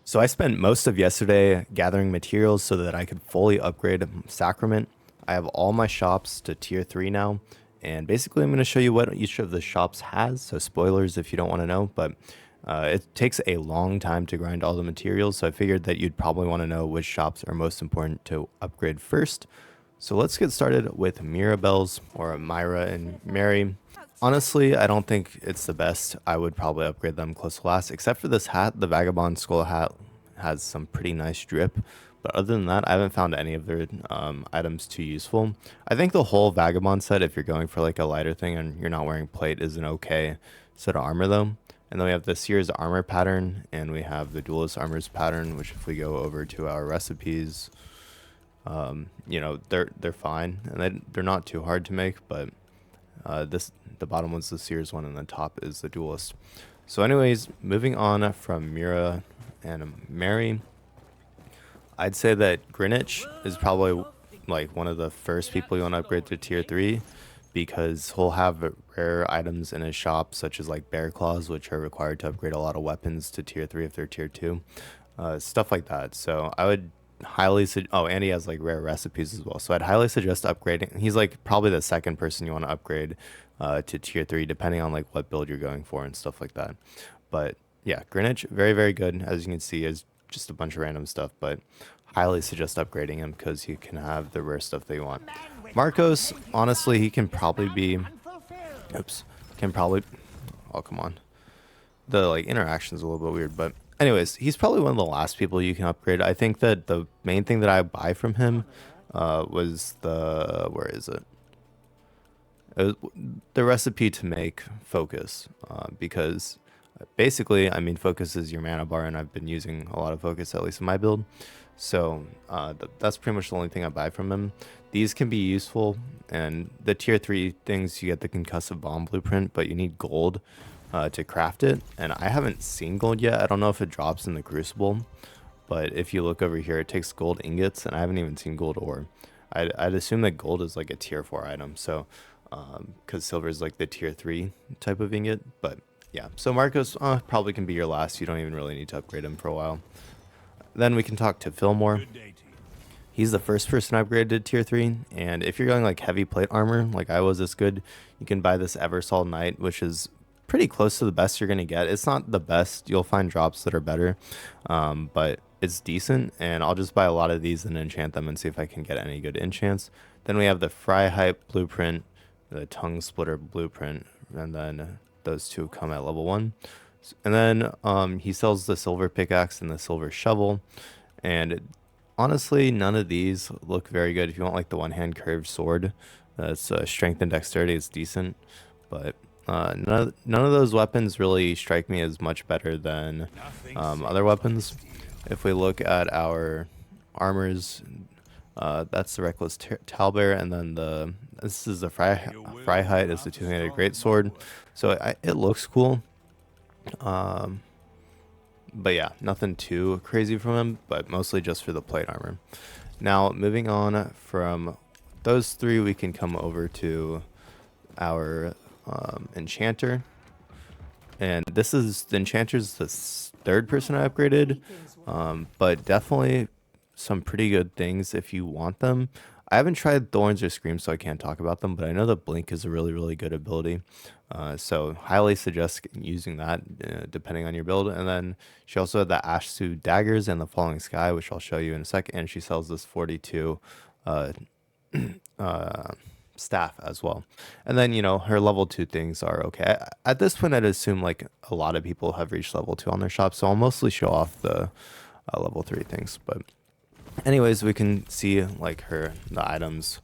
So I spent most of yesterday gathering materials so that I could fully upgrade Sacrament. I have all my shops to tier 3 now, and basically I'm going to show you what each of the shops has, so spoilers if you don't want to know, but it takes a long time to grind all the materials, so I figured that you'd probably want to know which shops are most important to upgrade first. So let's get started with Mirabelle's, or Myra and Mary. Honestly, I don't think it's the best. I would probably upgrade them close to last, except for this hat. The Vagabond Skull hat has some pretty nice drip. But other than that, I haven't found any of their items too useful. I think the whole Vagabond set, if you're going for like a lighter thing and you're not wearing plate, is an okay set of armor though. And then we have the Seer's armor pattern, and we have the Duelist armors pattern, which if we go over to our recipes, you know, they're fine. And they're not too hard to make, but the bottom one's the Seer's one, and the top is the Duelist. So anyways, moving on from Mira and Mary, I'd say that Greenwich is probably like one of the first people you want to upgrade to tier 3, because he'll have rare items in his shop, such as like bear claws, which are required to upgrade a lot of weapons to tier 3 if they're tier 2, stuff like that. So I would highly oh, and he has like rare recipes as well, so I'd highly suggest upgrading. He's like probably the second person you want to upgrade to tier 3, depending on like what build you're going for and stuff like that. But yeah, Greenwich, very very good. As you can see, is just a bunch of random stuff, but highly suggest upgrading him because you can have the rare stuff that you want. Marcos, honestly, he can probably be, oops, can probably, oh come on, the like interaction's a little bit weird, but anyways, he's probably one of the last people you can upgrade. I think that the main thing that I buy from him was the, where is it? It was the recipe to make focus, because basically, I mean, focus is your mana bar, and I've been using a lot of focus, at least in my build. So that's pretty much the only thing I buy from him. These can be useful, and the tier 3 things, you get the concussive bomb blueprint, but you need gold to craft it, and I haven't seen gold yet. I don't know if it drops in the crucible, but if you look over here, it takes gold ingots, and I haven't even seen gold ore. I'd assume that gold is like a tier 4 item, so because silver is like the tier 3 type of ingot. But yeah, so Marcos probably can be your last. You don't even really need to upgrade him for a while. Then we can talk to Fillmore. He's the first person I upgraded to tier 3, and if you're going like heavy plate armor like I was, this good, you can buy this Eversol Knight, which is pretty close to the best you're going to get. It's not the best, you'll find drops that are better, but it's decent, and I'll just buy a lot of these and enchant them and see if I can get any good enchants. Then we have the Fry Hype blueprint, the Tongue Splitter blueprint, and then those two come at level 1. And then he sells the silver pickaxe and the silver shovel, and honestly none of these look very good. If you want like the one-hand curved sword that's strength and dexterity, is decent, but none of those weapons really strike me as much better than other weapons. If we look at our armors, that's the Reckless Talbear, and then this is the Freiheit, is the two-handed greatsword. So it looks cool, but yeah, nothing too crazy from him, but mostly just for the plate armor. Now moving on from those three, we can come over to our enchanter, and this is the enchanter's the third person I upgraded, but definitely some pretty good things if you want them. I haven't tried Thorns or Scream, so I can't talk about them, but I know that Blink is a really really good ability, so highly suggest using that depending on your build. And then she also had the Ashsu daggers and the Falling Sky, which I'll show you in a second, and she sells this 42 staff as well. And then, you know, her level 2 things are okay. At this point, I'd assume like a lot of people have reached level 2 on their shop, so I'll mostly show off the level 3 things. But anyways, we can see like the items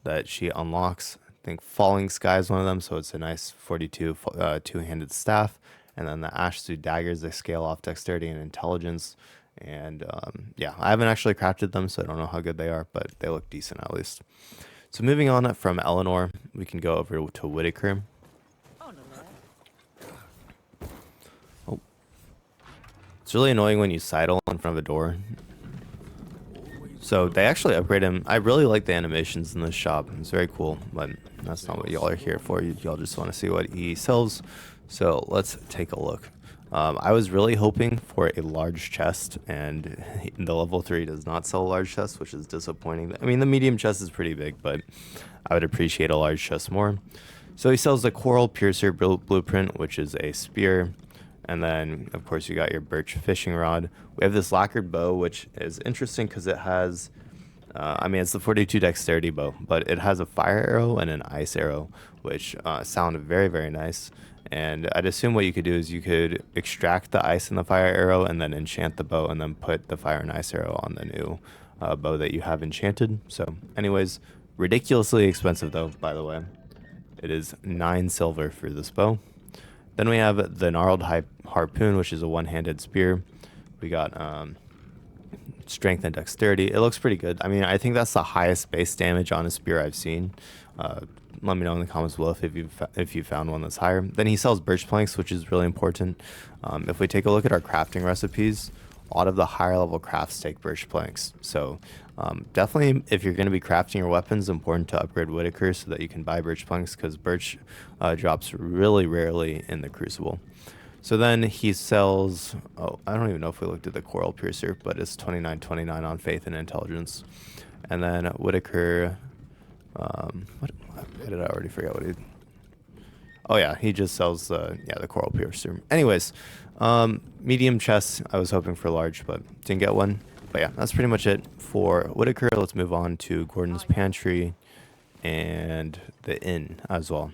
that she unlocks. I think Falling Sky is one of them, so it's a nice 42 two-handed staff. And then the Ashsu daggers, they scale off dexterity and intelligence. And yeah, I haven't actually crafted them, so I don't know how good they are, but they look decent at least. So moving on from Eleanor, we can go over to Whitaker. Oh. It's really annoying when you sidle in front of a door. So they actually upgrade him. I really like the animations in this shop. It's very cool, but that's not what y'all are here for. Y'all just want to see what he sells. So let's take a look. I was really hoping for a large chest, and the level 3 does not sell a large chest, which is disappointing. I mean, the medium chest is pretty big, but I would appreciate a large chest more. So he sells the Coral Piercer Blueprint, which is a spear. And then, of course, you got your birch fishing rod. We have this lacquered bow, which is interesting because it has, I mean, it's the 42 dexterity bow, but it has a fire arrow and an ice arrow, which sound very, very nice. And I'd assume what you could do is you could extract the ice and the fire arrow and then enchant the bow and then put the fire and ice arrow on the new bow that you have enchanted. So anyways, ridiculously expensive though, by the way. It is 9 silver for this bow. Then we have the gnarled harpoon, which is a one-handed spear. We got strength and dexterity. It looks pretty good. I mean, I think that's the highest base damage on a spear I've seen. Let me know in the comments below if you found one that's higher. Then he sells birch planks, which is really important. If we take a look at our crafting recipes, a lot of the higher level crafts take birch planks. So definitely, if you're going to be crafting your weapons, important to upgrade Whitaker so that you can buy birch planks, because birch drops really rarely in the Crucible. So then he sells, oh, I don't even know if we looked at the Coral Piercer, but it's 29.29 on Faith and Intelligence. And then Whitaker, what did I already forget what he, oh yeah, he just sells the Coral Piercer. Anyways, medium chest, I was hoping for large, but didn't get one. But yeah, that's pretty much it for Whitaker. Let's move on to Gordon's Pantry and the inn as well.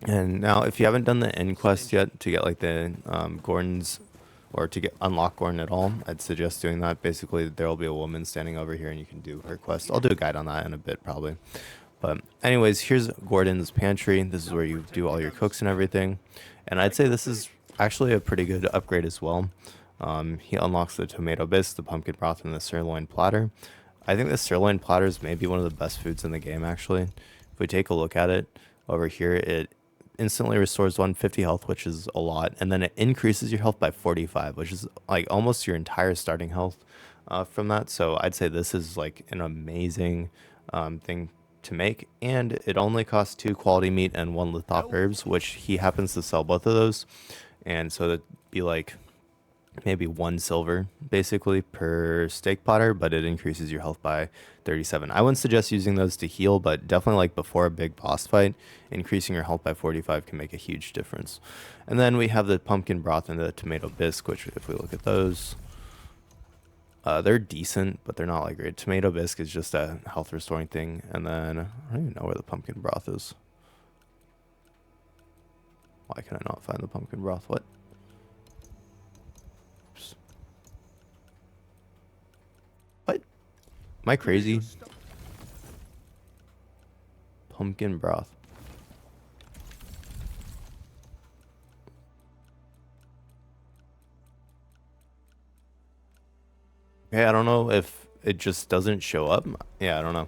And now, if you haven't done the inn quest yet to get like the Gordon's, or to get unlock Gordon at all, I'd suggest doing that. Basically, there will be a woman standing over here, and you can do her quest. I'll do a guide on that in a bit, probably. But anyways, here's Gordon's Pantry. This is where you do all your cooks and everything. And I'd say this is actually a pretty good upgrade as well. He unlocks the tomato bisque, the pumpkin broth, and the sirloin platter. I think the sirloin platter is maybe one of the best foods in the game, actually. If we take a look at it over here, it instantly restores 150 health, which is a lot, and then it increases your health by 45, which is like almost your entire starting health from that. So I'd say this is like an amazing thing to make, and it only costs 2 quality meat and 1 lithop herbs, which he happens to sell both of those, and so that'd be like maybe 1 silver basically per steak platter, but it increases your health by 37. I wouldn't suggest using those to heal, but definitely like before a big boss fight, increasing your health by 45 can make a huge difference. And then we have the pumpkin broth and the tomato bisque, which if we look at those, they're decent, but they're not like great. Tomato bisque is just a health restoring thing. And then I don't even know where the pumpkin broth is. Why can I not find the pumpkin broth? What? What? Am I crazy? Pumpkin broth. Okay, I don't know if it just doesn't show up. Yeah, I don't know.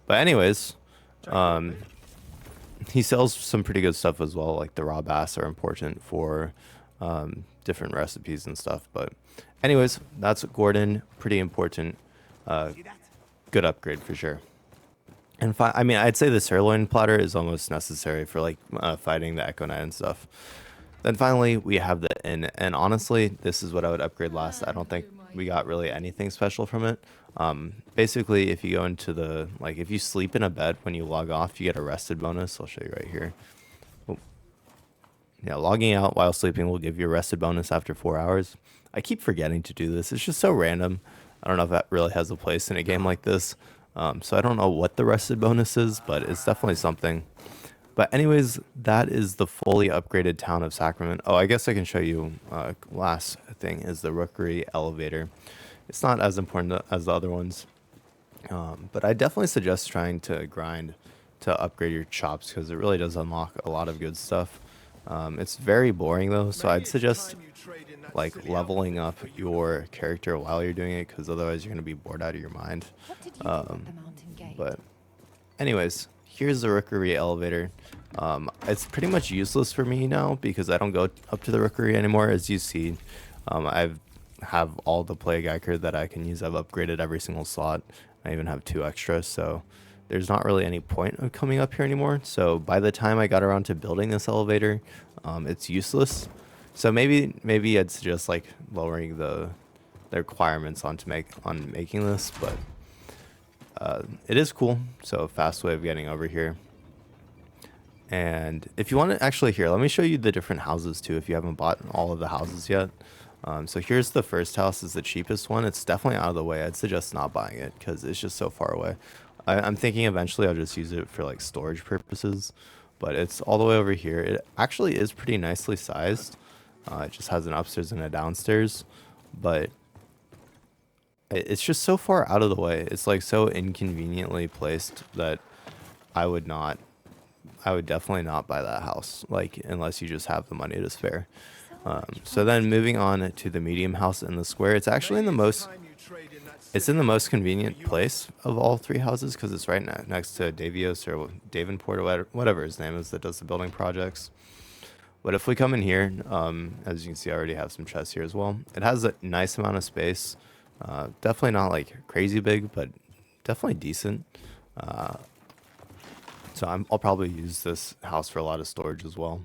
But anyways, he sells some pretty good stuff as well. Like the raw bass are important for different recipes and stuff. But anyways, that's Gordon. Pretty important. Good upgrade for sure. And I mean, I'd say the sirloin platter is almost necessary for like fighting the Echo Knight and stuff. Then finally, we have the inn. And honestly, this is what I would upgrade last. I don't think we got really anything special from it. Basically, if you go into the, like, if you sleep in a bed when you log off, you get a rested bonus. I'll show you right here. Oh. Yeah, logging out while sleeping will give you a rested bonus after 4 hours. I keep forgetting to do this. It's just so random. I don't know if that really has a place in a game like this. So I don't know what the rested bonus is, but it's definitely something. But anyways, that is the fully upgraded town of Sacrament. Oh, I guess I can show you last thing is the Rookery elevator. It's not as important as the other ones. But I definitely suggest trying to grind to upgrade your chops because it really does unlock a lot of good stuff. It's very boring though, so I'd suggest like leveling up your character while you're doing it because otherwise you're going to be bored out of your mind. But anyways, here's the Rookery elevator. It's pretty much useless for me now because I don't go up to the Rookery anymore. As you see, I have all the Plague Ichor that I can use. I've upgraded every single slot. I even have 2 extras, so there's not really any point of coming up here anymore. So by the time I got around to building this elevator, it's useless. So maybe I'd suggest like lowering the requirements on making this, but it is cool. So a fast way of getting over here. And if you want to actually here, let me show you the different houses too if you haven't bought all of the houses yet. So here's the first house, is the cheapest one. It's definitely out of the way. I'd suggest not buying it because it's just so far away. I'm thinking eventually I'll just use it for like storage purposes, but it's all the way over here. It actually is pretty nicely sized. It just has an upstairs and a downstairs, but it's just so far out of the way. It's like so inconveniently placed that I would not I would definitely not buy that house, like unless you just have the money to spare. So then moving on to the medium house in the square, it's actually it's in the most convenient place of all three houses because it's right next to Davios or Davenport or whatever his name is that does the building projects. But if we come in here, as you can see, I already have some chests here as well. It has a nice amount of space. Definitely not like crazy big, but definitely decent. So I'll probably use this house for a lot of storage as well.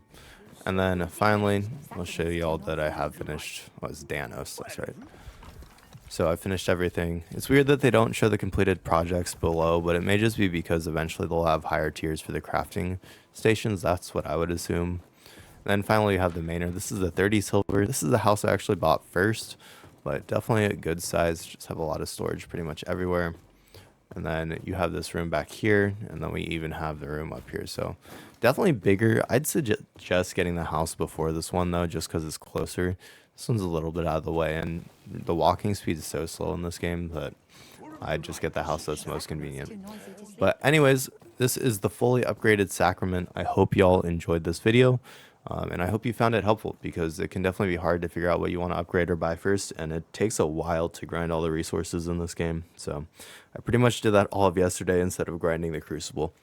And then finally, I'll show you all that I have finished. Oh, it's Danos, that's right. So I finished everything. It's weird that they don't show the completed projects below, but it may just be because eventually they'll have higher tiers for the crafting stations. That's what I would assume. And then finally you have the mainer. This is the 30 silver. This is the house I actually bought first, but definitely a good size. Just have a lot of storage pretty much everywhere. And then you have this room back here, and then we even have the room up here. So definitely bigger. I'd suggest getting the house before this one though, just because it's closer. This one's a little bit out of the way, and the walking speed is so slow in this game that I'd just get the house that's most convenient. But anyways, this is the fully upgraded Sacrament. I hope y'all enjoyed this video. And I hope you found it helpful because it can definitely be hard to figure out what you want to upgrade or buy first, and it takes a while to grind all the resources in this game. So I pretty much did that all of yesterday instead of grinding the Crucible.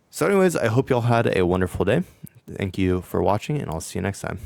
So anyways, I hope y'all had a wonderful day. Thank you for watching, and I'll see you next time.